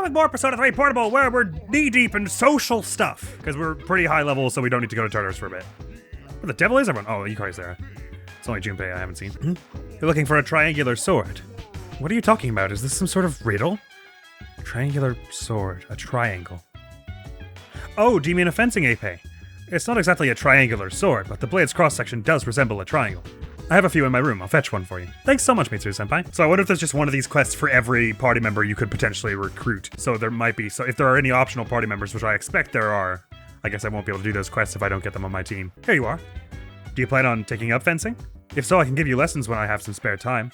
with more Persona 3 Portable, where we're knee-deep in social stuff. Because we're pretty high level, so we don't need to go to Tartarus for a bit. Where the devil is everyone? Oh, Yuko's there. It's only Junpei I haven't seen. You're looking for a triangular sword. What are you talking about? Is this some sort of riddle? Triangular sword. A triangle. Oh, do you mean a fencing épée? It's not exactly a triangular sword, but the blade's cross-section does resemble a triangle. I have a few in my room. I'll fetch one for you. Thanks so much, Mitsuru-senpai. So I wonder if there's just one of these quests for every party member you could potentially recruit. So there might be. So if there are any optional party members, which I expect there are, I guess I won't be able to do those quests if I don't get them on my team. Here you are. Do you plan on taking up fencing? If so, I can give you lessons when I have some spare time.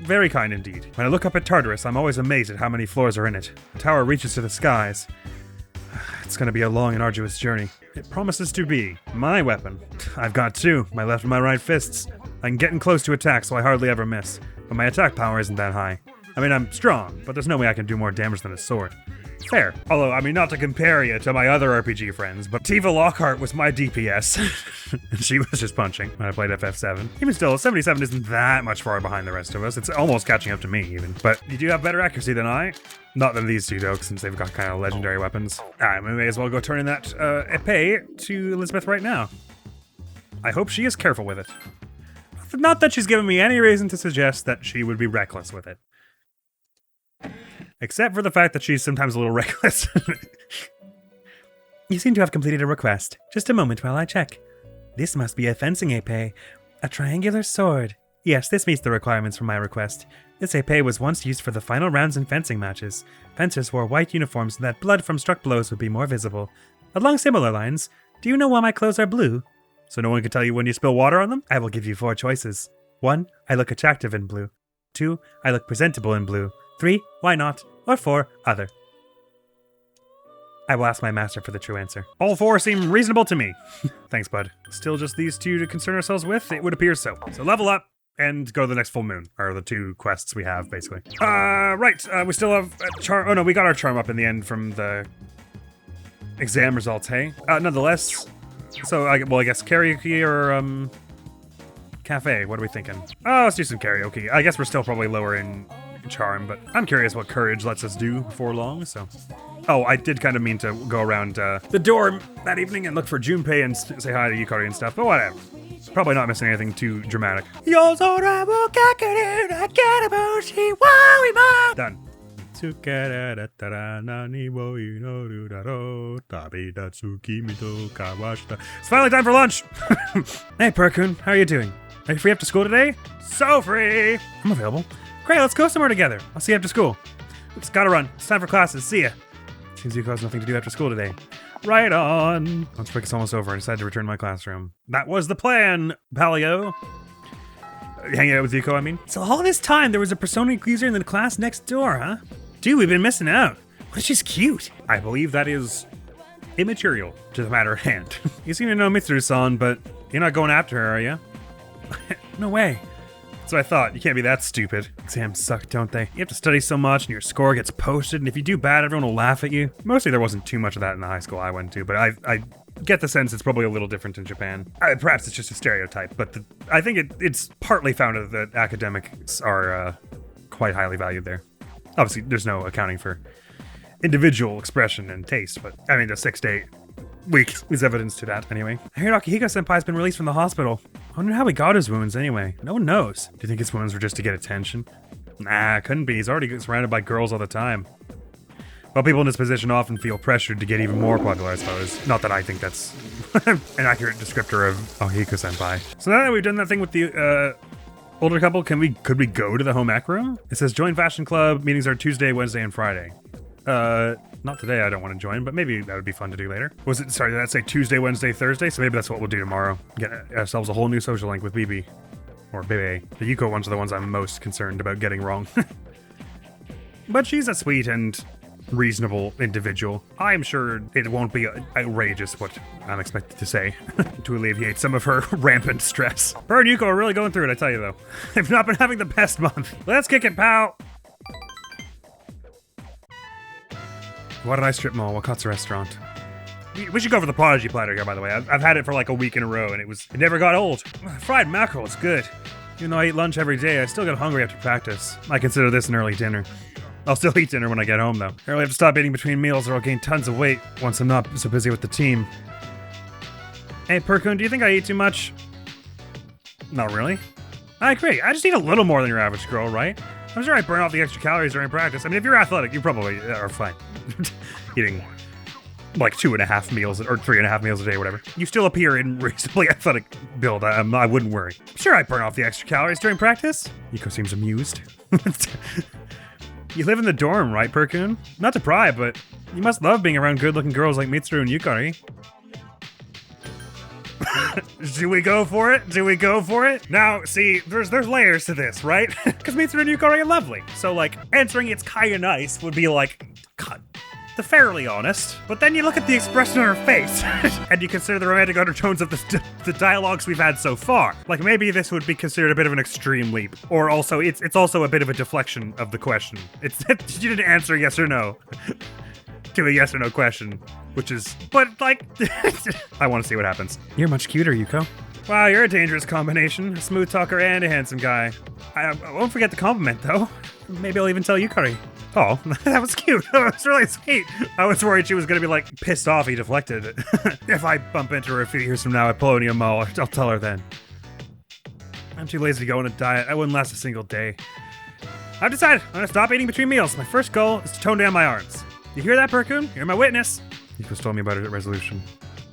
Very kind indeed. When I look up at Tartarus, I'm always amazed at how many floors are in it. The tower reaches to the skies. It's gonna be a long and arduous journey. It promises to be my weapon. I've got two, my left and my right fists. I can get in close to attack, so I hardly ever miss. But my attack power isn't that high. I mean, I'm strong, but there's no way I can do more damage than a sword. Fair. Although, I mean, not to compare you to my other RPG friends, but Tiva Lockhart was my DPS. And she was just punching when I played FF7. Even still, 77 isn't that much far behind the rest of us. It's almost catching up to me, even. But you do have better accuracy than I. Not than these two, though, since they've got kind of legendary weapons. Alright, we may as well go turn in that épée to Elizabeth right now. I hope she is careful with it. Not that she's given me any reason to suggest that she would be reckless with it. Except for the fact that she's sometimes a little reckless. You seem to have completed a request. Just a moment while I check. This must be a fencing épée. A triangular sword. Yes, this meets the requirements for my request. This épée was once used for the final rounds in fencing matches. Fencers wore white uniforms so that blood from struck blows would be more visible. Along similar lines, do you know why my clothes are blue? So no one can tell you when you spill water on them? I will give you 4 choices. 1, I look attractive in blue. 2, I look presentable in blue. 3, why not? Or 4, other. I will ask my master for the true answer. All 4 seem reasonable to me. Thanks, bud. Still just these 2 to concern ourselves with? It would appear so. So level up and go to the next full moon. Are the 2 quests we have, basically. Right. We still have a charm. Oh no, we got our charm up in the end from the exam results, hey? Nonetheless, so I guess karaoke or cafe. What are we thinking? Oh, let's do some karaoke. I guess we're still probably lower in charm, but I'm curious what courage lets us do before long, so. Oh, I did kind of mean to go around the dorm that evening and look for Junpei and say hi to Yukari and stuff, but whatever. Probably not missing anything too dramatic. Done. It's finally time for lunch! Hey, Perkun, how are you doing? Are you free after school today? So free! I'm available. Great, let's go somewhere together. I'll see you after school. Oops, gotta run. It's time for classes. See ya. Seems Yuko has nothing to do after school today. Right on. Lunch break is almost over. I decided to return to my classroom. That was the plan, Palio. Hanging out with Yuko, I mean. So all this time, there was a Persona user in the class next door, huh? Dude, we've been missing out. What, she's cute. I believe that is immaterial to the matter at hand. You seem to know Mitsuru-san, but you're not going after her, are you? No way. So I thought, you can't be that stupid. Exams suck, don't they? You have to study so much and your score gets posted, and if you do bad, everyone will laugh at you. Mostly there wasn't too much of that in the high school I went to, but I get the sense it's probably a little different in Japan. Perhaps it's just a stereotype, but I think it's partly founded that academics are quite highly valued there. Obviously, there's no accounting for individual expression and taste, but I mean, the 6-day week is evidence to that anyway. I heard Akihiko-senpai's been released from the hospital. I wonder how he got his wounds anyway. No one knows. Do you think his wounds were just to get attention? Nah, couldn't be. He's already surrounded by girls all the time. Well, people in this position often feel pressured to get even more popular, I suppose. Not that I think that's an accurate descriptor of Akihiko-senpai. So now that we've done that thing with the older couple, could we go to the home ec room? It says join fashion club. Meetings are Tuesday, Wednesday, and Friday. Not today, I don't want to join, but maybe that would be fun to do later. Sorry, did that say Tuesday, Wednesday, Thursday? So maybe that's what we'll do tomorrow. Get ourselves a whole new social link with BB. Or Bebe. The Yuko ones are the ones I'm most concerned about getting wrong. But she's a sweet and reasonable individual. I'm sure it won't be outrageous what I'm expected to say to alleviate some of her rampant stress. Her and Yuko are really going through it, I tell you though. They've not been having the best month. Let's kick it, pal! Wadarai Strip Mall, Wakatsu Restaurant. We should go for the Prodigy platter here, by the way. I've had it for like a week in a row, and it never got old. Fried mackerel is good. Even though I eat lunch every day, I still get hungry after practice. I consider this an early dinner. I'll still eat dinner when I get home, though. I really have to stop eating between meals or I'll gain tons of weight once I'm not so busy with the team. Hey, Perkun, do you think I eat too much? Not really. I agree. I just eat a little more than your average girl, right? I'm sure I burn off the extra calories during practice. I mean, if you're athletic, you probably are fine. Eating like 2.5 meals or 3.5 meals a day, whatever. You still appear in reasonably athletic build. I wouldn't worry. Sure, I burn off the extra calories during practice. Yuko seems amused. You live in the dorm, right, Perkun? Not to pry, but you must love being around good-looking girls like Mitsuru and Yukari. Do we go for it? Do we go for it? Now, see, there's layers to this, right? Because Mitsuru and Yukari are lovely. So, like, answering it's kinda nice would be like, God, the fairly honest. But then you look at the expression on her face, and you consider the romantic undertones of the dialogues we've had so far. Like, maybe this would be considered a bit of an extreme leap. Or also, it's also a bit of a deflection of the question. It's you didn't answer yes or no to a yes or no question, which is, but like, I want to see what happens. You're much cuter, Yuko. Wow, you're a dangerous combination. A smooth talker and a handsome guy. I won't forget the compliment, though. Maybe I'll even tell Yukari. Oh, that was cute. That was really sweet. I was worried she was going to be, like, pissed off he deflected it. If I bump into her a few years from now at Polonium Mall, I'll tell her then. I'm too lazy to go on a diet. I wouldn't last a single day. I've decided I'm going to stop eating between meals. My first goal is to tone down my arms. You hear that, Perkun? You're my witness. Yuko's told me about it at resolution.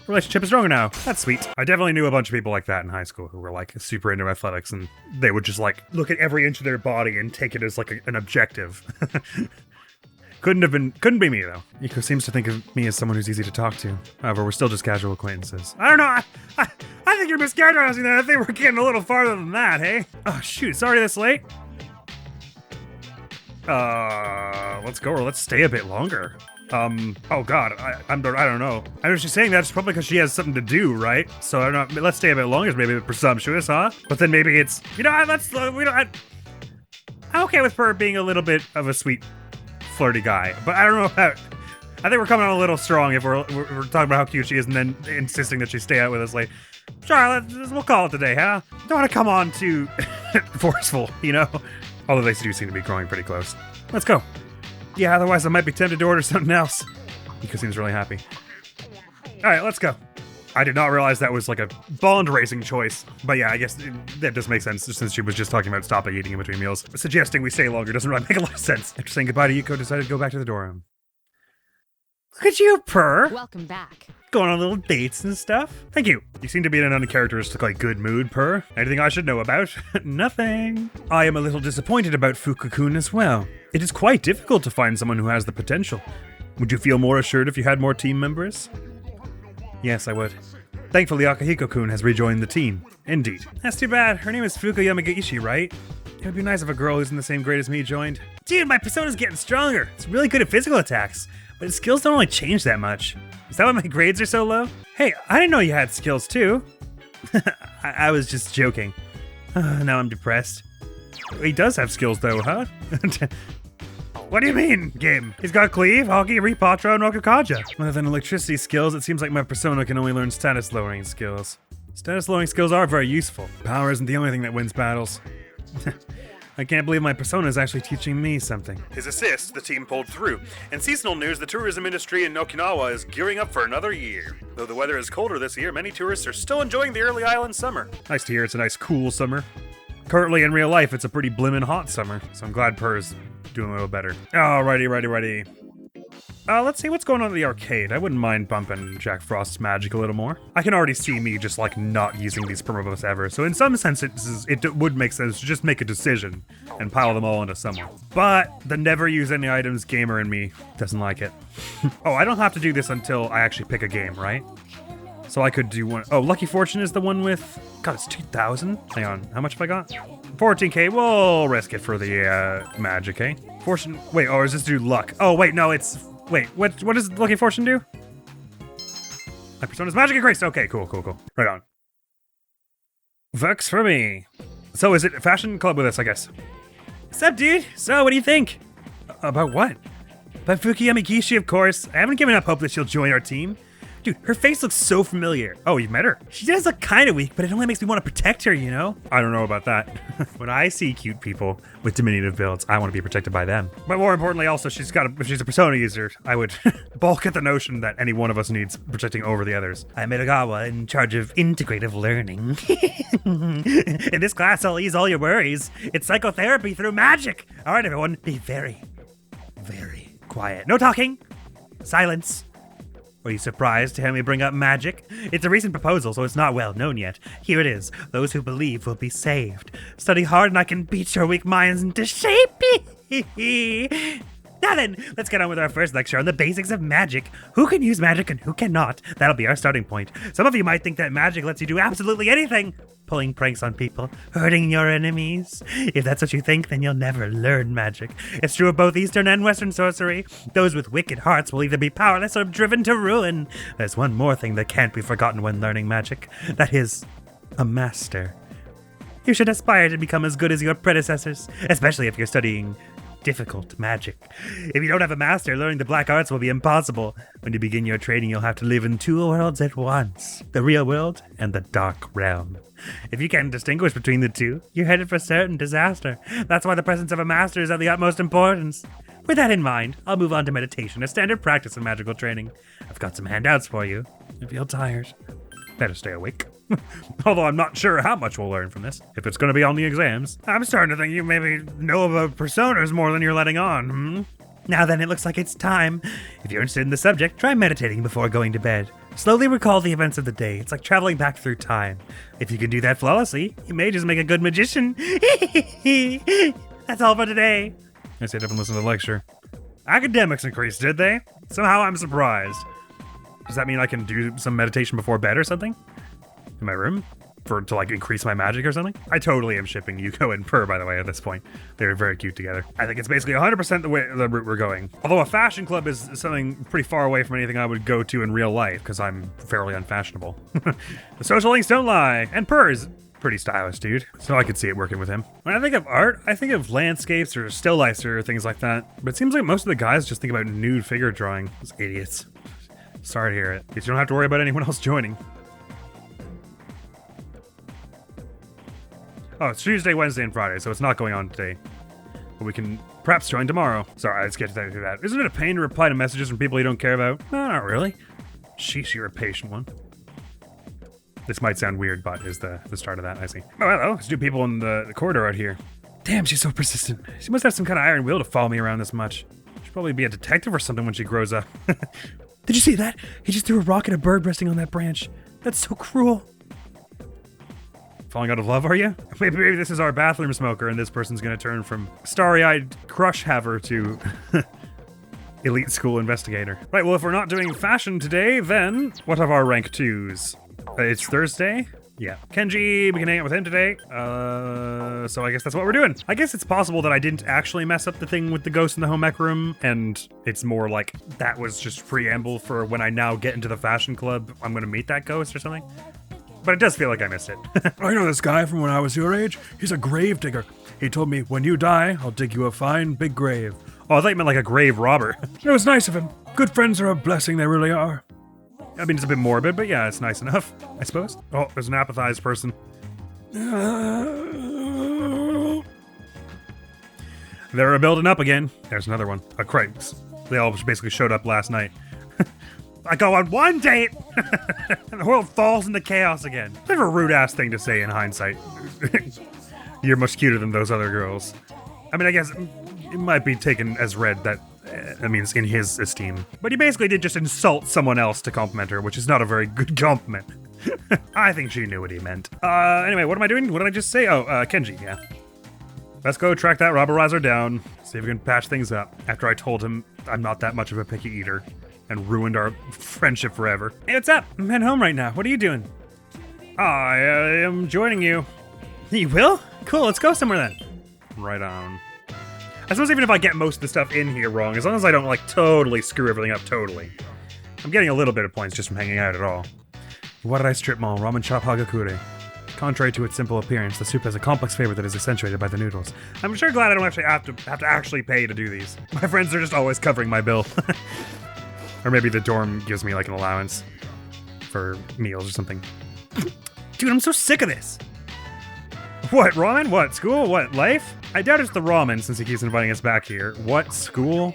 Relationship is stronger now. That's sweet. I definitely knew a bunch of people like that in high school who were like super into athletics, and they would just like look at every inch of their body and take it as like an objective. Couldn't be me though. Yuko seems to think of me as someone who's easy to talk to. However, we're still just casual acquaintances. I don't know. I think you're mischaracterizing that. I think we're getting a little farther than that, hey? Oh shoot, sorry this late. Let's go, or let's stay a bit longer. Oh god, I don't know. I know she's saying that's probably because she has something to do, right? So I don't know, let's stay a bit longer is maybe a bit presumptuous, huh? But then maybe it's, you know, I'm okay with her being a little bit of a sweet, flirty guy, but I don't know about, I think we're coming on a little strong if we're talking about how cute she is and then insisting that she stay out with us late. Sure, we'll call it the day, huh? Don't want to come on too forceful, you know? Although they do seem to be growing pretty close. Let's go. Yeah, otherwise I might be tempted to order something else. Yuko seems really happy. Alright, let's go. I did not realize that was like a bond racing choice. But yeah, I guess that does make sense since she was just talking about stopping eating in between meals. Suggesting we stay longer doesn't really make a lot of sense. After saying goodbye to Yuko, decided to go back to the dorm. Look at you, Purr! Welcome back. Going on little dates and stuff. Thank you. You seem to be in an uncharacteristically good mood, Purr. Anything I should know about? Nothing. I am a little disappointed about Fuku-kun as well. It is quite difficult to find someone who has the potential. Would you feel more assured if you had more team members? Yes, I would. Thankfully, Akihiko-kun has rejoined the team. Indeed. That's too bad. Her name is Fuka Yamagishi, right? It would be nice if a girl who's in the same grade as me joined. Dude, my persona's getting stronger. It's really good at physical attacks, but his skills don't really change that much. Is that why my grades are so low? Hey, I didn't know you had skills too. I was just joking. Now I'm depressed. He does have skills though, huh? What do you mean, game? He's got Cleave, Hockey, Repatro, and Rokukaja. Other than electricity skills, it seems like my persona can only learn status lowering skills. Status lowering skills are very useful. Power isn't the only thing that wins battles. I can't believe my persona is actually teaching me something. His assist, the team pulled through. In seasonal news, the tourism industry in Okinawa is gearing up for another year. Though the weather is colder this year, many tourists are still enjoying the early island summer. Nice to hear it's a nice cool summer. Currently in real life, it's a pretty blimmin' hot summer, so I'm glad Purr's doing a little better. Alrighty. Let's see what's going on at the arcade. I wouldn't mind bumping Jack Frost's magic a little more. I can already see me just like not using these promos ever, so in some sense it would make sense to just make a decision and pile them all into someone. But the never use any items gamer in me doesn't like it. Oh, I don't have to do this until I actually pick a game, right? So I could do one. Oh, Lucky Fortune is the one with, God, it's 2,000? Hang on, how much have I got? 14k, we'll risk it for the magic, eh? Fortune, wait, or is this do luck? Oh, wait, no, it's, wait, what does Lucky Fortune do? My persona's magic increased. Okay, cool. Right on. Works for me. So is it fashion club with us, I guess? What's up, dude? So, what do you think? About what? About Fuki Yamagishi, of course. I haven't given up hope that she'll join our team. Dude, her face looks so familiar. Oh, you've met her? She does look kind of weak, but it only makes me want to protect her, you know? I don't know about that. When I see cute people with diminutive builds, I want to be protected by them. But more importantly, also, if she's a persona user, I would balk at the notion that any one of us needs protecting over the others. I'm Itagawa, in charge of integrative learning. In this class, I'll ease all your worries. It's psychotherapy through magic. All right, everyone, be very, very quiet. No talking. Silence. Were you surprised to hear me bring up magic? It's a recent proposal, so it's not well known yet. Here it is. Those who believe will be saved. Study hard and I can beat your weak minds into shape. Now then, let's get on with our first lecture on the basics of magic. Who can use magic and who cannot? That'll be our starting point. Some of you might think that magic lets you do absolutely anything. Pulling pranks on people, hurting your enemies. If that's what you think, then you'll never learn magic. It's true of both Eastern and Western sorcery. Those with wicked hearts will either be powerless or driven to ruin. There's one more thing that can't be forgotten when learning magic. That is, a master. You should aspire to become as good as your predecessors, especially if you're studying difficult magic. If you don't have a master, learning the black arts will be impossible. When you begin your training, you'll have to live in two worlds at once, the real world and the dark realm. If you can't distinguish between the two, you're headed for certain disaster. That's why the presence of a master is of the utmost importance. With that in mind, I'll move on to meditation, a standard practice in magical training. I've got some handouts for you. I feel tired. Better stay awake. Although I'm not sure how much we'll learn from this, if it's going to be on the exams. I'm starting to think you maybe know about personas more than you're letting on, Now then, it looks like it's time. If you're interested in the subject, try meditating before going to bed. Slowly recall the events of the day. It's like traveling back through time. If you can do that flawlessly, you may just make a good magician. That's all for today. I stayed up and listened to the lecture. Academics increased, did they? Somehow I'm surprised. Does that mean I can do some meditation before bed or something? In my room? To like increase my magic or something? I totally am shipping Yuko and Per, by the way, at this point. They're very cute together. I think it's basically 100% the route we're going. Although a fashion club is something pretty far away from anything I would go to in real life, because I'm fairly unfashionable. The social links don't lie. And Per is pretty stylish, dude. So I could see it working with him. When I think of art, I think of landscapes or still lifes or things like that. But it seems like most of the guys just think about nude figure drawing. Those idiots. Sorry to hear it. At least you don't have to worry about anyone else joining. Oh, it's Tuesday, Wednesday, and Friday, so it's not going on today. But we can perhaps join tomorrow. Sorry, let's get to that. Isn't it a pain to reply to messages from people you don't care about? No, not really. Sheesh, you're a patient one. This might sound weird, but is the start of that, I see. Oh, hello. There's two people in the corridor out here. Damn, she's so persistent. She must have some kind of iron will to follow me around this much. She'll probably be a detective or something when she grows up. Did you see that? He just threw a rock at a bird resting on that branch. That's so cruel. Falling out of love, are you? Maybe this is our bathroom smoker and this person's gonna turn from starry-eyed crush haver to elite school investigator. Right, well, if we're not doing fashion today, then what of our rank 2s? It's Thursday? Yeah. Kenji, we can hang out with him today. So I guess that's what we're doing. I guess it's possible that I didn't actually mess up the thing with the ghost in the home ec room, and it's more like that was just preamble for when I now get into the fashion club, I'm gonna meet that ghost or something. But it does feel like I missed it. I know this guy from when I was your age. He's a grave digger. He told me, when you die, I'll dig you a fine, big grave. Oh, I thought you meant like a grave robber. It was nice of him. Good friends are a blessing, they really are. I mean, it's a bit morbid, but yeah, it's nice enough, I suppose. Oh, there's an apathized person. They're building up again. There's another one. A Craigs. They all basically showed up last night. I go on one date, and the world falls into chaos again. Kind of a rude-ass thing to say in hindsight. You're much cuter than those other girls. I mean, I guess it might be taken as read that, I mean, it's in his esteem. But he basically did just insult someone else to compliment her, which is not a very good compliment. I think she knew what he meant. Anyway, what am I doing? What did I just say? Oh, Kenji, yeah. Let's go track that robberizer down, see if we can patch things up, after I told him I'm not that much of a picky eater. And ruined our friendship forever. Hey, what's up? I'm heading home right now. What are you doing? I am joining you. You will? Cool, let's go somewhere then. Right on. I suppose even if I get most of the stuff in here wrong, as long as I don't like totally screw everything up totally, I'm getting a little bit of points just from hanging out at all. Warai Strip Mall, ramen chop hagakure. Contrary to its simple appearance, the soup has a complex flavor that is accentuated by the noodles. I'm sure glad I don't actually have to actually pay to do these. My friends are just always covering my bill. Or maybe the dorm gives me like an allowance. for meals or something. Dude, I'm so sick of this. What, ramen? What, school? What, life? I doubt it's the ramen since he keeps inviting us back here. What, school?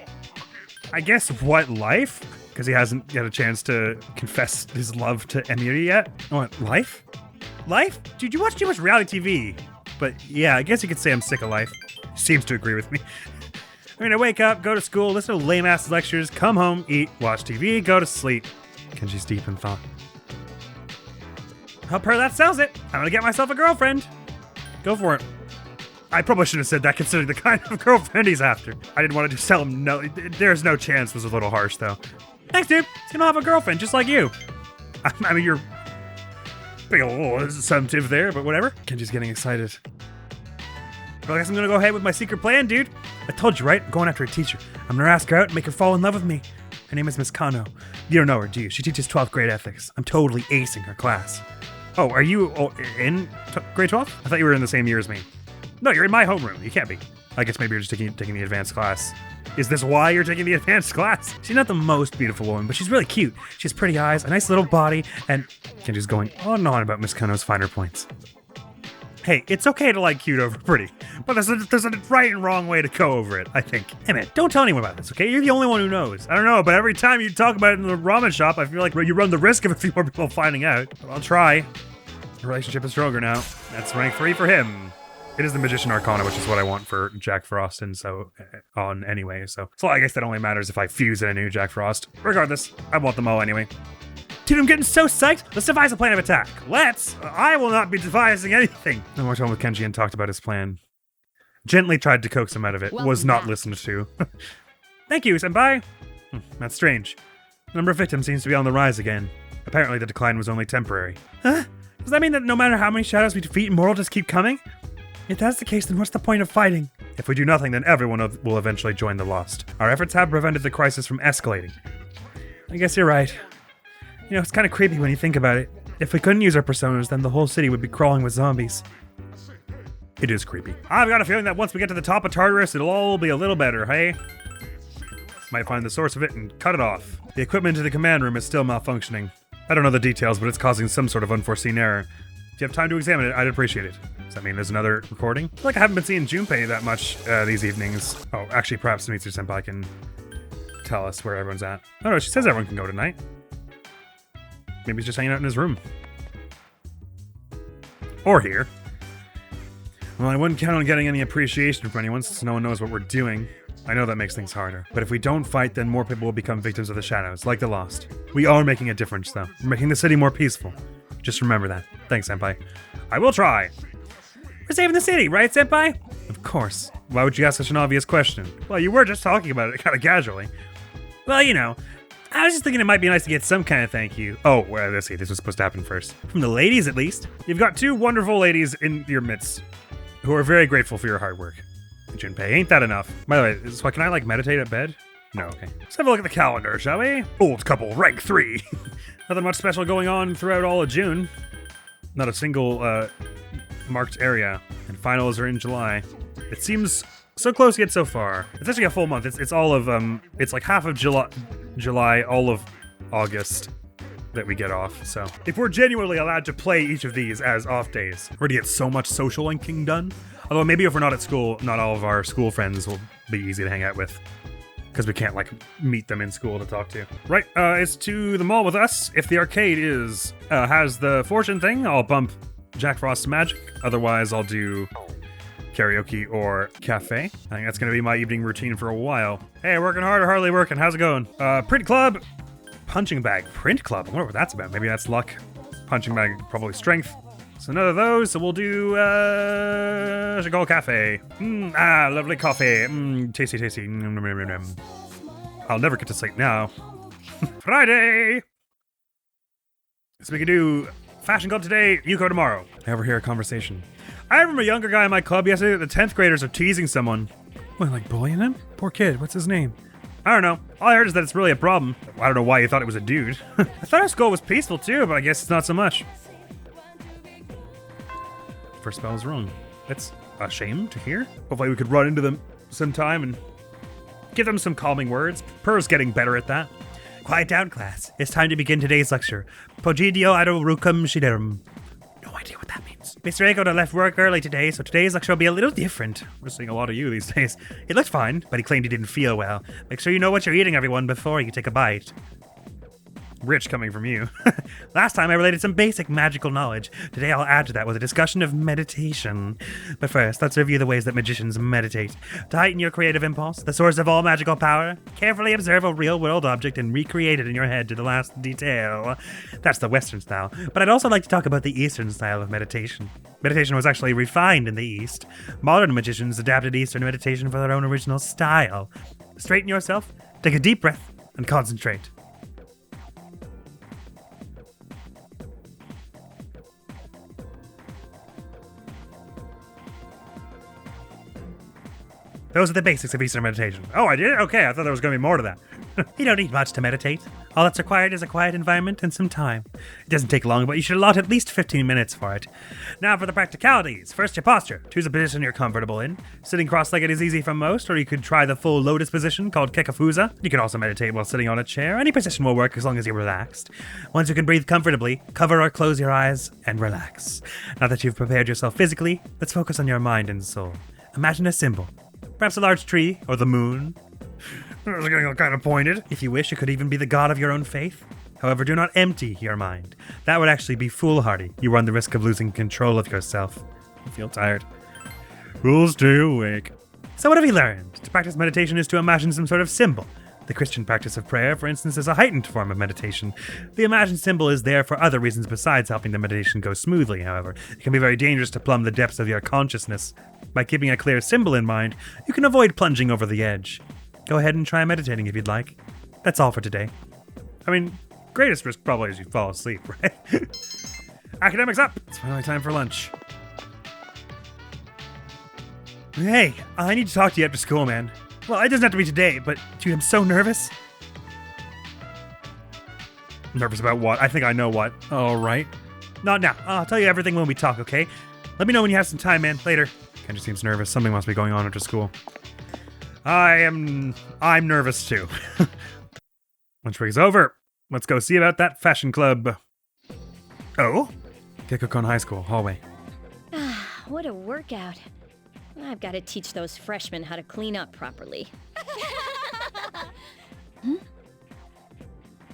I guess what, life? Because he hasn't had a chance to confess his love to Emiri yet. What, life? Life? Dude, you watch too much reality TV. But yeah, I guess you could say I'm sick of life. Seems to agree with me. I mean, I wake up, go to school, listen to lame-ass lectures, come home, eat, watch TV, go to sleep. Kenji's deep in thought. Help her, that sells it. I'm gonna get myself a girlfriend. Go for it. I probably shouldn't have said that considering the kind of girlfriend he's after. I didn't want to just tell him no. There's no chance was a little harsh, though. Thanks, dude. He's gonna have a girlfriend, just like you. I mean, you're being a little assumptive there, but whatever. Kenji's getting excited. Well, I guess I'm gonna go ahead with my secret plan, dude. I told you, right? I'm going after a teacher. I'm gonna ask her out and make her fall in love with me. Her name is Miss Kano. You don't know her, do you? She teaches 12th grade ethics. I'm totally acing her class. Oh, are you in grade 12? I thought you were in the same year as me. No, you're in my homeroom. You can't be. I guess maybe you're just taking the advanced class. Is this why you're taking the advanced class? She's not the most beautiful woman, but she's really cute. She has pretty eyes, a nice little body, and Kenji's going on and on about Miss Kano's finer points. Hey, it's okay to like cute over pretty, but there's a right and wrong way to go over it, I think. Hey man, don't tell anyone about this, okay? You're the only one who knows. I don't know, but every time you talk about it in the ramen shop, I feel like you run the risk of a few more people finding out. But I'll try. The relationship is stronger now. That's rank 3 for him. It is the Magician Arcana, which is what I want for Jack Frost and so on anyway. So I guess that only matters if I fuse in a new Jack Frost. Regardless, I want them all anyway. Dude, I'm getting so psyched. Let's devise a plan of attack. Let's. I will not be devising anything. I walked home with Kenji and talked about his plan. Gently tried to coax him out of it. Was not listened to. Thank you, senpai. That's strange. The number of victims seems to be on the rise again. Apparently the decline was only temporary. Huh? Does that mean that no matter how many shadows we defeat, more will just keep coming? If that's the case, then what's the point of fighting? If we do nothing, then everyone will eventually join the Lost. Our efforts have prevented the crisis from escalating. I guess you're right. You know, it's kind of creepy when you think about it. If we couldn't use our personas, then the whole city would be crawling with zombies. It is creepy. I've got a feeling that once we get to the top of Tartarus, it'll all be a little better, hey? Might find the source of it and cut it off. The equipment in the command room is still malfunctioning. I don't know the details, but it's causing some sort of unforeseen error. If you have time to examine it, I'd appreciate it. Does that mean there's another recording? I feel like I haven't been seeing Junpei that much these evenings. Oh, actually, perhaps Mitsu-senpai can tell us where everyone's at. Oh no, she says everyone can go tonight. Maybe he's just hanging out in his room. Or here. Well, I wouldn't count on getting any appreciation from anyone since no one knows what we're doing. I know that makes things harder. But if we don't fight, then more people will become victims of the shadows, like the Lost. We are making a difference, though. We're making the city more peaceful. Just remember that. Thanks, senpai. I will try. We're saving the city, right, senpai? Of course. Why would you ask such an obvious question? Well, you were just talking about it kind of casually. Well, you know, I was just thinking it might be nice to get some kind of thank you. Oh, well, let's see. This was supposed to happen first. From the ladies, at least. You've got 2 wonderful ladies in your midst who are very grateful for your hard work. Junpei, ain't that enough? By the way, so can I, meditate at bed? No, okay. Let's have a look at the calendar, shall we? Old couple, rank 3. Nothing much special going on throughout all of June. Not a single, marked area. And finals are in July. It seems so close yet so far. It's actually a full month. It's all of, it's like half of July, all of August that we get off. So if we're genuinely allowed to play each of these as off days, we're gonna get so much social linking done. Although maybe if we're not at school, not all of our school friends will be easy to hang out with. Because we can't, meet them in school to talk to. Right, it's to the mall with us. If the arcade has the fortune thing, I'll bump Jack Frost's magic. Otherwise, I'll do karaoke or cafe. I think that's going to be my evening routine for a while. Hey, working hard or hardly working? How's it going? Print club. Punching bag. Print club. I wonder what that's about. Maybe that's luck. Punching bag, probably strength. So none of those, so we'll do, Chicago Cafe. Lovely coffee. Tasty, tasty. I'll never get to sleep now. Friday! So we can do Fashion Club today, Yuko tomorrow. I overhear a conversation. I remember a younger guy in my club yesterday that the 10th graders are teasing someone. What, bullying him? Poor kid, what's his name? I don't know. All I heard is that it's really a problem. I don't know why you thought it was a dude. I thought our school was peaceful too, but I guess it's not so much. First spell was wrong. That's a shame to hear. Hopefully we could run into them sometime and give them some calming words. Purr's getting better at that. Quiet down, class. It's time to begin today's lecture. Pogidio adorucum shiderum. No idea what that means. Mr. Agoda left work early today, so today's lecture will be a little different. We're seeing a lot of you these days. He looked fine, but he claimed he didn't feel well. Make sure you know what you're eating, everyone, before you take a bite. Rich coming from you. Last time I related some basic magical knowledge. Today I'll add to that with a discussion of meditation. But first, let's review the ways that magicians meditate. To heighten your creative impulse, the source of all magical power, carefully observe a real-world object and recreate it in your head to the last detail. That's the Western style. But I'd also like to talk about the Eastern style of meditation. Meditation was actually refined in the East. Modern magicians adapted Eastern meditation for their own original style. Straighten yourself, take a deep breath, and concentrate. Those are the basics of Eastern meditation. Oh, I did? Okay, I thought there was going to be more to that. You don't need much to meditate. All that's required is a quiet environment and some time. It doesn't take long, but you should allot at least 15 minutes for it. Now for the practicalities. First, your posture. Choose a position you're comfortable in. Sitting cross-legged is easy for most, or you could try the full lotus position called kekafusa. You can also meditate while sitting on a chair. Any position will work as long as you're relaxed. Once you can breathe comfortably, cover or close your eyes and relax. Now that you've prepared yourself physically, let's focus on your mind and soul. Imagine a symbol. Perhaps a large tree, or the moon. It's getting kind of pointed. If you wish, it could even be the god of your own faith. However, do not empty your mind. That would actually be foolhardy. You run the risk of losing control of yourself. You feel tired. Rules stay awake. So what have you learned? To practice meditation is to imagine some sort of symbol. The Christian practice of prayer, for instance, is a heightened form of meditation. The imagined symbol is there for other reasons besides helping the meditation go smoothly, however. It can be very dangerous to plumb the depths of your consciousness. By keeping a clear symbol in mind, you can avoid plunging over the edge. Go ahead and try meditating if you'd like. That's all for today. I mean, greatest risk probably is you fall asleep, right? Academics up! It's finally time for lunch. Hey, I need to talk to you after school, man. Well, it doesn't have to be today, but dude, I'm so nervous. Nervous about what? I think I know what. All right. Not now. I'll tell you everything when we talk, okay? Let me know when you have some time, man. Later. Kendra seems nervous. Something must be going on after school. I'm nervous too. Lunch break is over. Let's go see about that fashion club. Oh? Gekokon High School, hallway. What a workout. I've got to teach those freshmen how to clean up properly.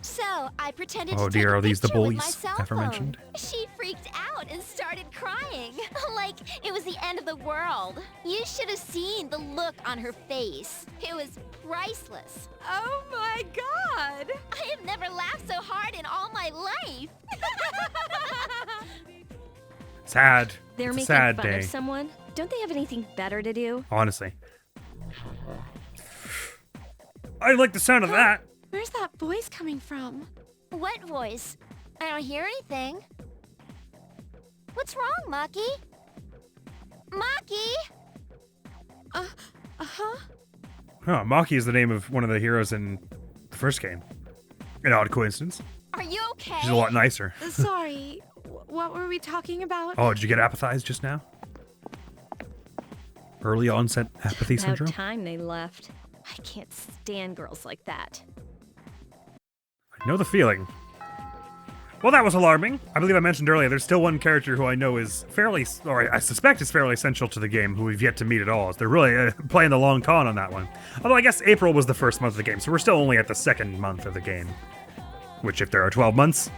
So, I pretended Oh to dear, take a are these the picture with my bullies cell aforementioned? phone. She freaked out and started crying. Like it was the end of the world. You should have seen the look on her face. It was priceless. Oh my god! I have never laughed so hard in all my life. Sad. They're It's a making sad fun day. of someone? Don't they have anything better to do? Honestly. I like the sound of that. Where's that voice coming from? What voice? I don't hear anything. What's wrong, Maki? Maki? Uh-huh. Huh, Maki is the name of one of the heroes in the first game. An odd coincidence. Are you okay? She's a lot nicer. Sorry, what were we talking about? Oh, did you get apathized just now? Early onset apathy About syndrome? time they left. I can't stand girls like that. I know the feeling. Well, that was alarming. I believe I mentioned earlier, there's still one character who I know is fairly, or I suspect is fairly essential to the game, who we've yet to meet at all. They're really playing the long con on that one. Although I guess April was the first month of the game, so we're still only at the second month of the game. Which, if there are 12 months,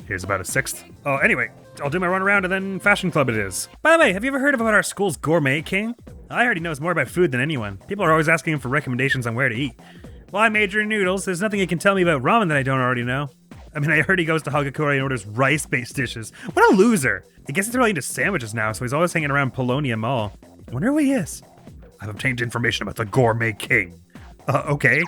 here's about a sixth. Anyway, I'll do my run around and then Fashion Club it is. By the way, have you ever heard about our school's gourmet king? I heard he knows more about food than anyone. People are always asking him for recommendations on where to eat. Well, I major in noodles. There's nothing he can tell me about ramen that I don't already know. I mean, I heard he goes to Hagakure and orders rice-based dishes. What a loser! I guess he's really into sandwiches now, so he's always hanging around Polonia Mall. I wonder who he is. I've obtained information about the gourmet king. Okay.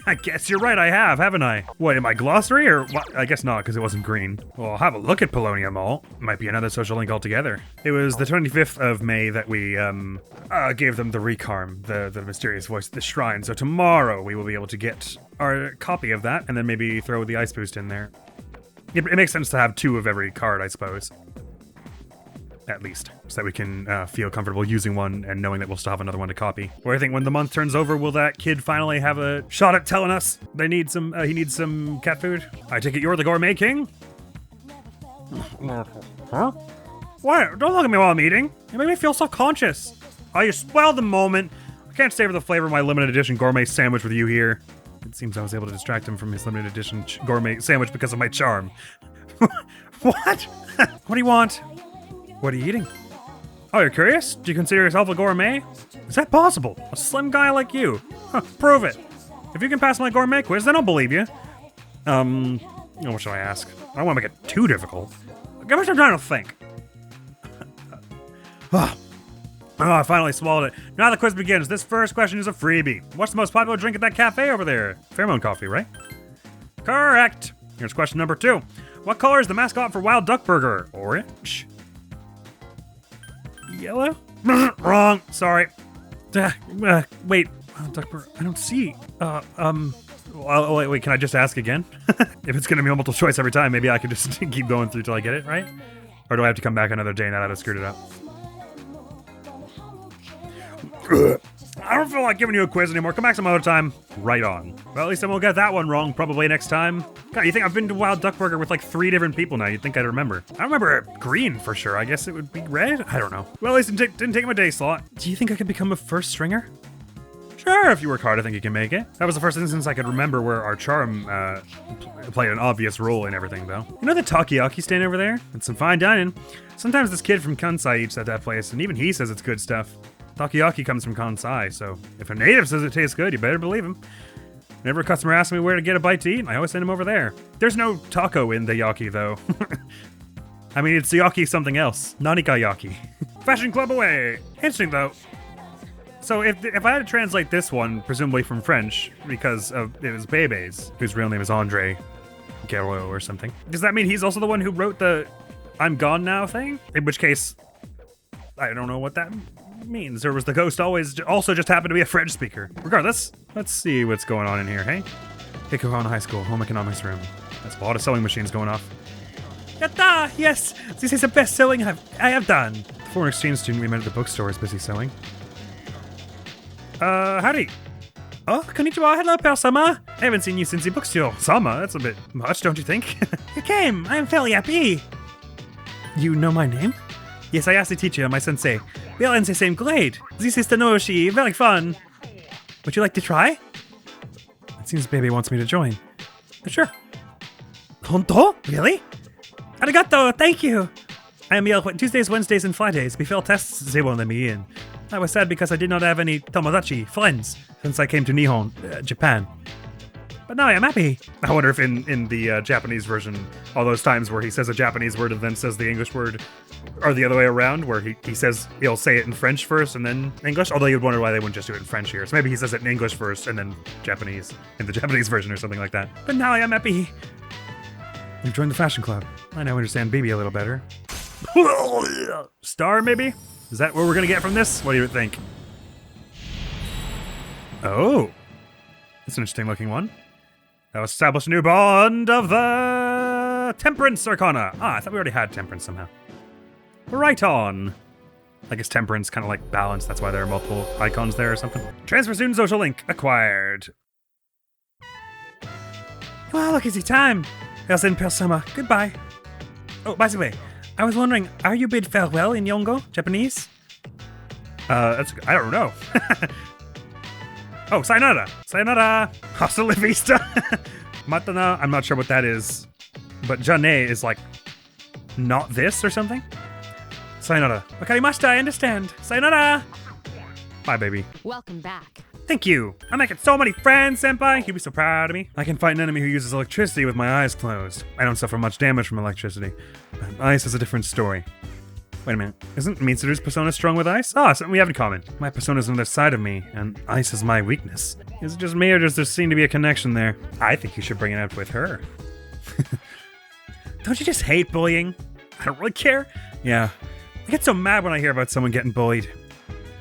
I guess you're right, I have, haven't I? What, in my glossary, or what? I guess not, because it wasn't green. Well, I'll have a look at Polonia Mall. Might be another social link altogether. It was the 25th of May that we, gave them the Recarm, the mysterious voice at the shrine. So tomorrow we will be able to get our copy of that, and then maybe throw the Ice Boost in there. It makes sense to have two of every card, I suppose. at least, so that we can feel comfortable using one and knowing that we'll still have another one to copy. Or I think when the month turns over, will that kid finally have a shot at telling us they need some, he needs some cat food? I take it you're the gourmet king? Huh? What? Don't look at me while I'm eating. You make me feel self-conscious. Oh, you spoiled the moment. I can't savor the flavor of my limited edition gourmet sandwich with you here. It seems I was able to distract him from his limited edition gourmet sandwich because of my charm. What? What do you want? What are you eating? Oh, you're curious? Do you consider yourself a gourmet? Is that possible? A slim guy like you? Huh, prove it. If you can pass my gourmet quiz, then I'll believe you. What should I ask? I don't want to make it too difficult. Give me some time to think. Oh, I finally swallowed it. Now the quiz begins. This first question is a freebie. What's the most popular drink at that cafe over there? Pheromone coffee, right? Correct. Here's question number 2. What color is the mascot for Wild Duck Burger? Orange? Yellow? Wrong. Sorry. Wait. Wild Duck Burger. I don't see. Wait, can I just ask again? If it's going to be multiple choice every time, maybe I could just keep going through till I get it, right? Or do I have to come back another day now that I've screwed it up? I don't feel like giving you a quiz anymore. Come back some other time. Right on. Well, at least I won't get that one wrong probably next time. God, you think I've been to Wild Duck Burger with like 3 different people now. You'd think I'd remember. I remember green for sure. I guess it would be red? I don't know. Well, at least it didn't take my day slot. Do you think I could become a first stringer? Sure, if you work hard, I think you can make it. That was the first instance I could remember where our charm played an obvious role in everything, though. You know the takoyaki stand over there? It's some fine dining. Sometimes this kid from Kansai eats at that place, and even he says it's good stuff. Takoyaki comes from Kansai, so if a native says it tastes good, you better believe him. Whenever a customer asks me where to get a bite to eat, I always send him over there. There's no taco in the yaki, though. I mean, it's yaki something else. Nanika yaki. Fashion club away. Interesting, though. So if I had to translate this one, presumably from French, because it was Bebe's, whose real name is Andre Guerreau or something, does that mean he's also the one who wrote the I'm gone now thing? In which case, I don't know what that means. Or was the ghost also just happened to be a French speaker? Regardless, let's see what's going on in here, hey? Hikohan High School, home economics room. That's a lot of sewing machines going off. Yatta! Yes! This is the best sewing I have done. The foreign exchange student we met at the bookstore is busy sewing. Howdy. Oh, konnichiwa, hello, pal-sama. I haven't seen you since the bookstore. Sama, that's a bit much, don't you think? You came, I am fairly happy. You know my name? Yes, I asked the teacher, my sensei. We are in the same grade. This is Tanoshi, very fun. Would you like to try? It seems Baby wants me to join. Sure. Honto? Really? Arigato, thank you. I am here Tuesdays, Wednesdays, and Fridays. We failed tests, they won't let me in. I was sad because I did not have any tomodachi, friends, since I came to Nihon, Japan. But now I am happy. I wonder if in the Japanese version, all those times where he says a Japanese word and then says the English word, or the other way around, where he'll say it in French first and then English, although you'd wonder why they wouldn't just do it in French here. So maybe he says it in English first and then Japanese, in the Japanese version or something like that. But now I am happy. You've joined the fashion club. I now understand Bibi a little better. Star, maybe? Is that what we're gonna get from this? What do you think? Oh, that's an interesting looking one. Now establish a new bond of the Temperance Arcana. I thought we already had Temperance somehow. Right on. I guess Temperance kind of like balance. That's why there are multiple icons there or something. Transfer student social link acquired. Well, look, it's the time. Else in Persama. Goodbye. Oh, by the way, I was wondering, are you bid farewell in Yongo, Japanese? I don't know. Oh, sayonara. Sayonara. Hasta la vista. Matana, I'm not sure what that is. But Jane is like, not this or something? Sayonara. Wakarimashita, I understand. Sayonara. Bye, baby. Welcome back. Thank you. I'm making so many friends, senpai. You'd be so proud of me. I can fight an enemy who uses electricity with my eyes closed. I don't suffer much damage from electricity. But ice is a different story. Wait a minute. Isn't Mitsuru's persona strong with ice? Something we have in common. My persona's on the other side of me, and ice is my weakness. Is it just me, or does there seem to be a connection there? I think you should bring it up with her. Don't you just hate bullying? I don't really care. Yeah. I get so mad when I hear about someone getting bullied.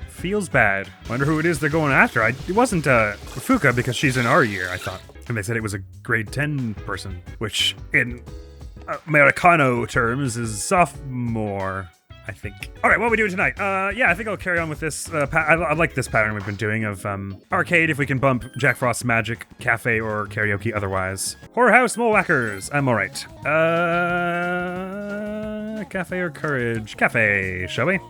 Feels bad. Wonder who it is they're going after. It wasn't Fuka because she's in our year, I thought. And they said it was a grade 10 person, which in Americano terms is sophomore. I think. All right, what are we doing tonight? Yeah, I think I'll carry on with this. I like this pattern we've been doing of arcade if we can bump Jack Frost's Magic, cafe, or karaoke otherwise. Horror House, Mole Whackers. I'm all right. Cafe or courage? Cafe, shall we?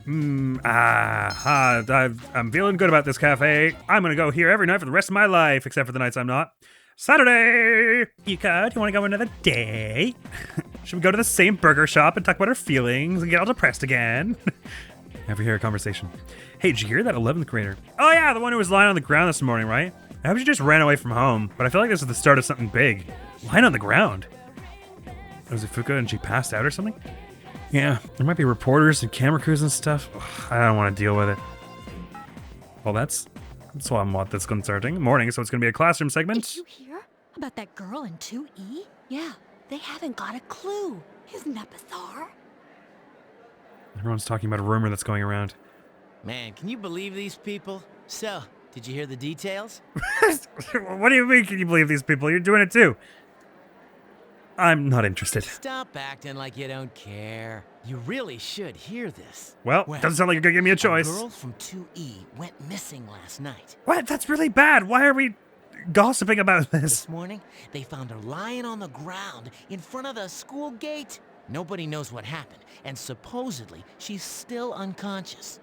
I'm feeling good about this cafe. I'm gonna go here every night for the rest of my life, except for the nights I'm not. Saturday! Yuko, do you want to go another day? Should we go to the same burger shop and talk about our feelings and get all depressed again? Ever hear a conversation? Hey, did you hear that 11th grader? Oh yeah, the one who was lying on the ground this morning, right? I hope she just ran away from home, but I feel like this is the start of something big. Lying on the ground? Was it Fuka and she passed out or something? Yeah, there might be reporters and camera crews and stuff. Ugh, I don't want to deal with it. Well, that's somewhat disconcerting. Morning, so it's going to be a classroom segment. Did you hear about that girl in 2E? Yeah, they haven't got a clue. Isn't that bizarre? Everyone's talking about a rumor that's going around. Man, can you believe these people? So, did you hear the details? What do you mean, can you believe these people? You're doing it too. I'm not interested. Stop acting like you don't care. You really should hear this. Well, doesn't sound like you're gonna give me a choice. A girl from 2E went missing last night. What? That's really bad. Why are we gossiping about this? This morning, they found her lying on the ground in front of the school gate. Nobody knows what happened, and supposedly she's still unconscious.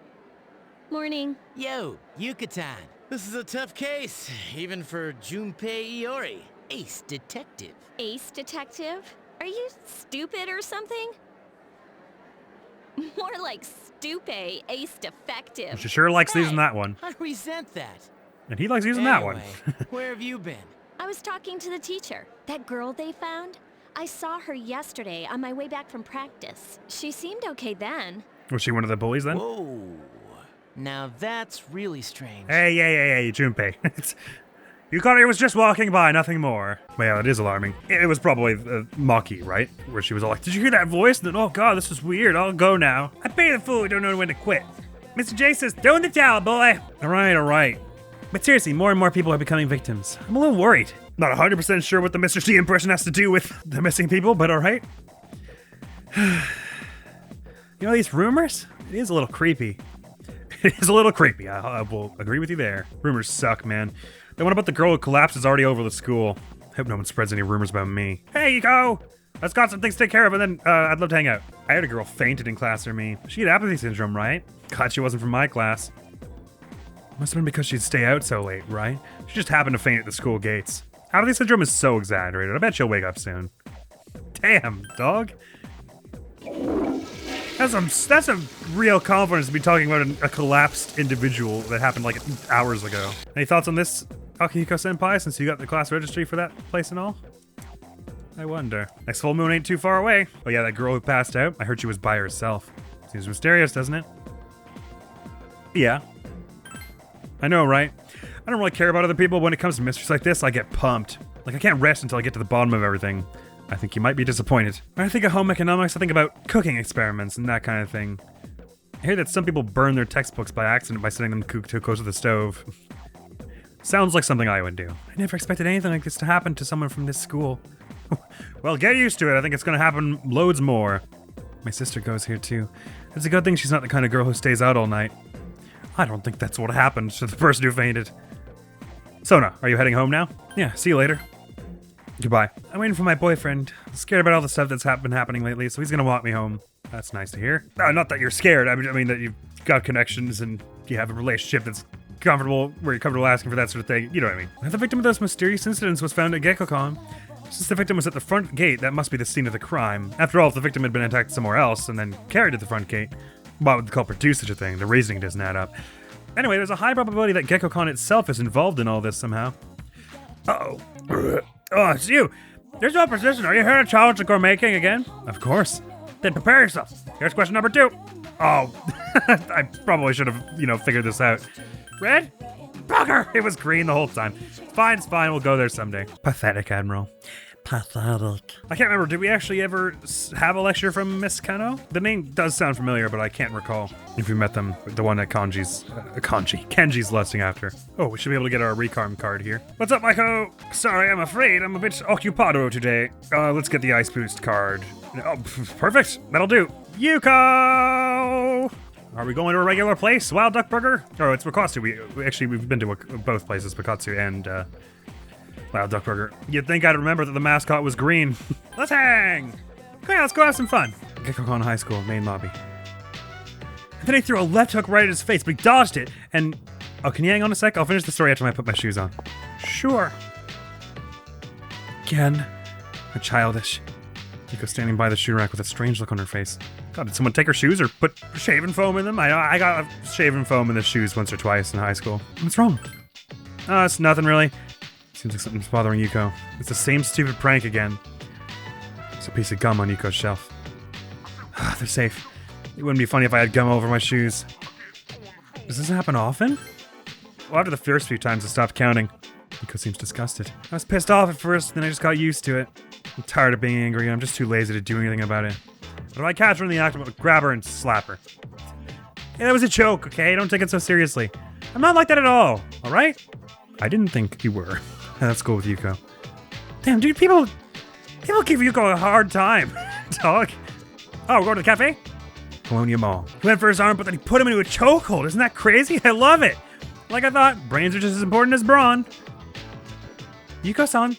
Morning. Yo, Yucatan. This is a tough case, even for Junpei Iori, ace detective. Ace detective? Are you stupid or something? More like stupe, ace defective. She sure likes using that one. I resent that. And he likes using that one. Where have you been? I was talking to the teacher. That girl they found? I saw her yesterday on my way back from practice. She seemed okay then. Was she one of the bullies then? Whoa. Now that's really strange. Hey, Junpei. You thought he was just walking by, nothing more. Well, yeah, that is alarming. It was probably Maki, right? Where she was all like, did you hear that voice? And then, oh god, this is weird, I'll go now. I pay the fool who don't know when to quit. Mr. J says, throw in the towel, boy. All right. But seriously, more and more people are becoming victims. I'm a little worried. Not 100% sure what the Mr. G impression has to do with the missing people, but all right. You know these rumors? It is a little creepy. It is a little creepy. I will agree with you there. Rumors suck, man. The one about the girl who collapsed is already over the school. I hope no one spreads any rumors about me. Hey, Yuko! Let's got some things to take care of, and then I'd love to hang out. I had a girl fainted in class near me. She had apathy syndrome, right? God, she wasn't from my class. Must have been because she'd stay out so late, right? She just happened to faint at the school gates. Apathy syndrome is so exaggerated. I bet she'll wake up soon. Damn, dog. That's a real confidence to be talking about a collapsed individual that happened like hours ago. Any thoughts on this, Akihiko-senpai, since you got the class registry for that place and all? I wonder. Next full moon ain't too far away. Oh yeah, that girl who passed out, I heard she was by herself. Seems mysterious, doesn't it? Yeah. I know, right? I don't really care about other people. When it comes to mysteries like this, I get pumped. Like, I can't rest until I get to the bottom of everything. I think you might be disappointed. When I think of home economics, I think about cooking experiments and that kind of thing. I hear that some people burn their textbooks by accident by setting them too close to the stove. Sounds like something I would do. I never expected anything like this to happen to someone from this school. Well, get used to it. I think it's gonna happen loads more. My sister goes here too. It's a good thing she's not the kind of girl who stays out all night. I don't think that's what happened to the person who fainted. Sona, are you heading home now? Yeah, see you later. Goodbye. I'm waiting for my boyfriend. I'm scared about all the stuff that's been happening lately, so he's gonna walk me home. That's nice to hear. Not that you're scared. I mean that you've got connections and you have a relationship that's comfortable, where you're comfortable asking for that sort of thing. You know what I mean. The victim of those mysterious incidents was found at GeckoCon. Since the victim was at the front gate, that must be the scene of the crime. After all, if the victim had been attacked somewhere else and then carried to the front gate, why would the culprit do such a thing? The reasoning doesn't add up. Anyway, there's a high probability that GeckoCon itself is involved in all this somehow. Uh-oh. Oh, it's you. There's no persistent. Are you here to challenge the gourmet king again? Of course. Then prepare yourself. Here's question number 2. Oh, I probably should have, figured this out. Red? Bugger! It was green the whole time. It's fine, we'll go there someday. Pathetic, Admiral. Pathetic. I can't remember, did we actually ever have a lecture from Miss Kano? The name does sound familiar, but I can't recall if we met them, the one that Kenji's lusting after. Oh, we should be able to get our recon card here. What's up, Maiko? Sorry, I'm afraid I'm a bit occupado today. Let's get the ice boost card. Oh, perfect, that'll do. Yuko! Are we going to a regular place? Wild Duck Burger? Oh, it's Wakatsu. We've been to both places, Wakatsu and Wild Duck Burger. You'd think I'd remember that the mascot was green. Let's hang! Okay, let's go have some fun. Gekokon High School, main lobby. And then he threw a left hook right at his face, but he dodged it. And, oh, can you hang on a sec? I'll finish the story after I put my shoes on. Sure. Again, I'm childish. Yuko standing by the shoe rack with a strange look on her face. God, did someone take her shoes or put shaving foam in them? I got shaving foam in the shoes once or twice in high school. What's wrong? Oh, it's nothing really. Seems like something's bothering Yuko. It's the same stupid prank again. There's a piece of gum on Yuko's shelf. They're safe. It wouldn't be funny if I had gum all over my shoes. Does this happen often? Well, after the first few times I stopped counting. Yuko seems disgusted. I was pissed off at first, then I just got used to it. I'm tired of being angry, and I'm just too lazy to do anything about it. But if I catch her in the act, I'm gonna grab her and slap her. Hey, that was a joke, okay? Don't take it so seriously. I'm not like that at all, alright? I didn't think you were. Let's go with Yuko. Damn, dude, people give Yuko a hard time, dog. Oh, we're going to the cafe? Colonia Mall. He went for his arm, but then he put him into a chokehold. Isn't that crazy? I love it. Like I thought, brains are just as important as brawn. Yuko-san,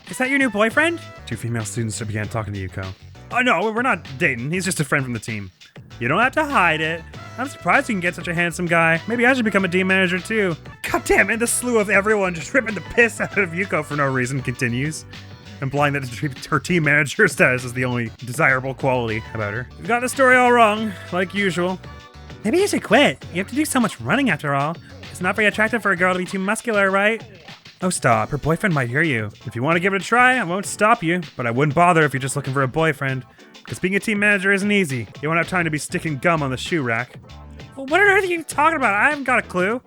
is that your new boyfriend? Two female students began talking to Yuko. Oh no, we're not dating. He's just a friend from the team. You don't have to hide it. I'm surprised you can get such a handsome guy. Maybe I should become a team manager too. God damn it, the slew of everyone just ripping the piss out of Yuko for no reason continues, implying that her team manager status is the only desirable quality about her. You got the story all wrong, like usual. Maybe you should quit. You have to do so much running after all. It's not very attractive for a girl to be too muscular, right? Oh, stop. Her boyfriend might hear you. If you want to give it a try, I won't stop you, but I wouldn't bother if you're just looking for a boyfriend. Because being a team manager isn't easy. You won't have time to be sticking gum on the shoe rack. Well, what on earth are you talking about? I haven't got a clue.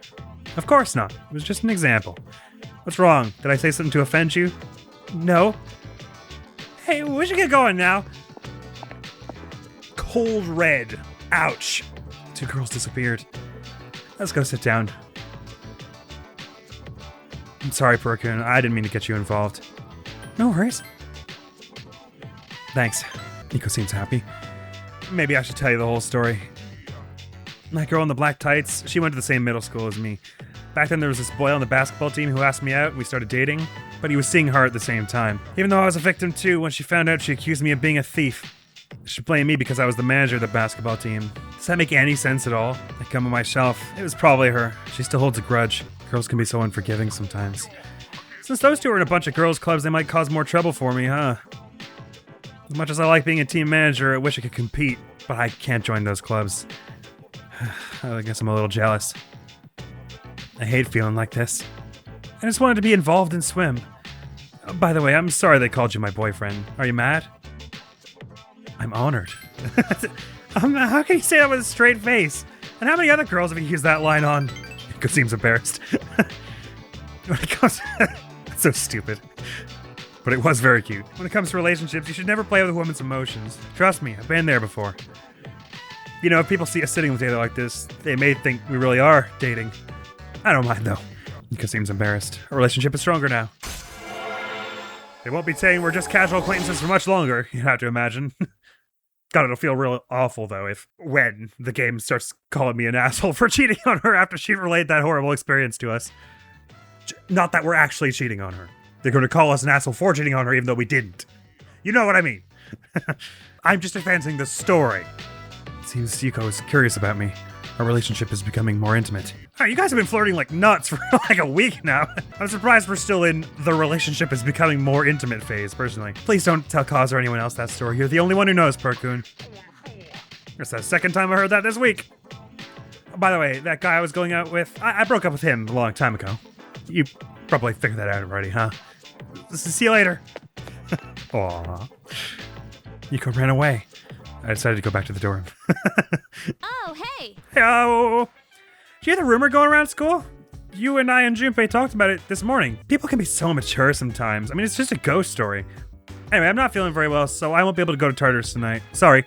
Of course not. It was just an example. What's wrong? Did I say something to offend you? No. Hey, we should get going now. Cold red. Ouch. Two girls disappeared. Let's go sit down. I'm sorry, Perkun. I didn't mean to get you involved. No worries. Thanks. Yuko seems happy. Maybe I should tell you the whole story. That girl in the black tights, she went to the same middle school as me. Back then there was this boy on the basketball team who asked me out and we started dating, but he was seeing her at the same time. Even though I was a victim too, when she found out, she accused me of being a thief. She blamed me because I was the manager of the basketball team. Does that make any sense at all? I come on my shelf. It was probably her. She still holds a grudge. Girls can be so unforgiving sometimes. Since those two are in a bunch of girls' clubs, they might cause more trouble for me, huh? As much as I like being a team manager, I wish I could compete, but I can't join those clubs. I guess I'm a little jealous. I hate feeling like this. I just wanted to be involved in swim. By the way, I'm sorry they called you my boyfriend. Are you mad? I'm honored. How can you say that with a straight face? And how many other girls have you used that line on? Yuko seems embarrassed. When it comes that's so stupid. But it was very cute. When it comes to relationships, you should never play with a woman's emotions. Trust me, I've been there before. You know, if people see us sitting together like this, they may think we really are dating. I don't mind though. Yuko seems embarrassed. Our relationship is stronger now. They won't be saying we're just casual acquaintances for much longer, you have to imagine. God, it'll feel real awful though when the game starts calling me an asshole for cheating on her after she relayed that horrible experience to us. Not that we're actually cheating on her. They're going to call us an asshole for cheating on her even though we didn't. You know what I mean. I'm just advancing the story. It seems Yuko is curious about me. Our relationship is becoming more intimate. Alright, you guys have been flirting like nuts for like a week now. I'm surprised we're still in the relationship is becoming more intimate phase, personally. Please don't tell Kaz or anyone else that story. You're the only one who knows, Perkun. That's the second time I heard that this week. By the way, that guy I was going out with, I broke up with him a long time ago. You probably figured that out already, huh? See you later. Aww. Yuko ran away. I decided to go back to the dorm. Oh, hey! Hey, did you hear the rumor going around school? You and I and Junpei talked about it this morning. People can be so mature sometimes. I mean, it's just a ghost story. Anyway, I'm not feeling very well, so I won't be able to go to Tartarus tonight. Sorry.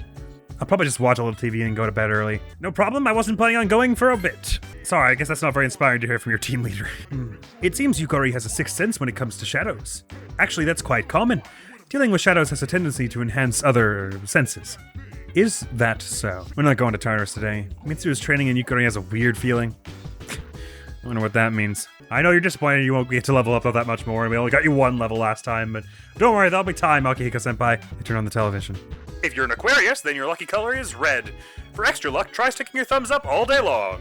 I'll probably just watch a little TV and go to bed early. No problem, I wasn't planning on going for a bit. Sorry, I guess that's not very inspiring to hear from your team leader. It seems Yukari has a sixth sense when it comes to shadows. Actually, that's quite common. Dealing with shadows has a tendency to enhance other senses. Is that so? We're not going to Tartarus today. Mitsu's training and Yukari has a weird feeling. I wonder what that means. I know you're disappointed you won't get to level up that much more, and we only got you 1 level last time, but don't worry, that'll be time, Akihiko-senpai. I turn on the television. If you're an Aquarius, then your lucky color is red. For extra luck, try sticking your thumbs up all day long.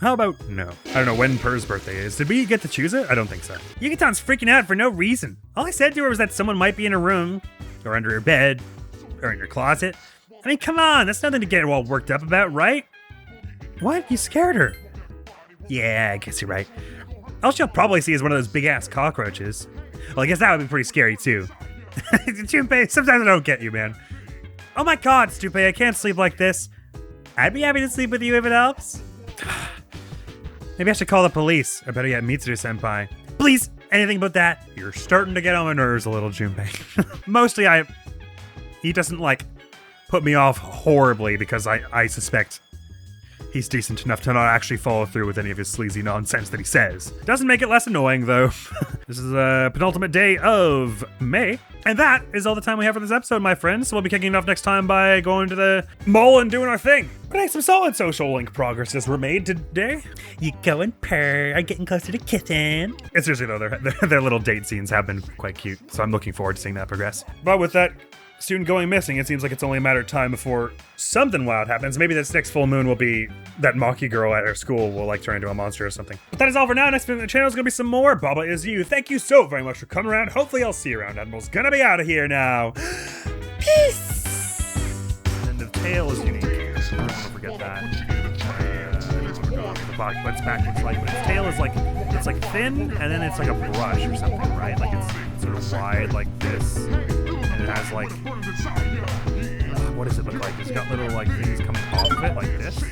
How about no? I don't know when Purr's birthday is. Did we get to choose it? I don't think so. Yukatan's freaking out for no reason. All I said to her was that someone might be in her room, or under her bed, or in your closet. I mean, come on, that's nothing to get all worked up about, right? What? You scared her? Yeah, I guess you're right. All she'll probably see is one of those big-ass cockroaches. Well, I guess that would be pretty scary, too. Junpei, sometimes I don't get you, man. Oh my god, Junpei, I can't sleep like this. I'd be happy to sleep with you if it helps. Maybe I should call the police. Or better yet, Mitsuru-senpai. Please, anything but that. You're starting to get on my nerves a little, Junpei. Mostly, he doesn't, put me off horribly because I suspect he's decent enough to not actually follow through with any of his sleazy nonsense that he says. Doesn't make it less annoying, though. This is a penultimate day of May. And that is all the time we have for this episode, my friends. So we'll be kicking it off next time by going to the mall and doing our thing. But hey, some solid social link progresses were made today. Yuko and Purr are getting closer to kissing. And seriously, though, their little date scenes have been quite cute. So I'm looking forward to seeing that progress. But with that student going missing, it seems like it's only a matter of time before something wild happens. Maybe this next full moon will be that Maki girl at our school will turn into a monster or something. But that is all for now. Next time on the channel is going to be some more Baba Is You. Thank you so very much for coming around. Hopefully I'll see you around. Admiral's gonna be out of here now. Peace! And the tail is unique. I don't want to forget that. The box, what its back looks like, but its tail is it's thin, and then it's like a brush or something, right? Like it's sort of wide like this. It has what does it look like? It's got little things coming off of it like this.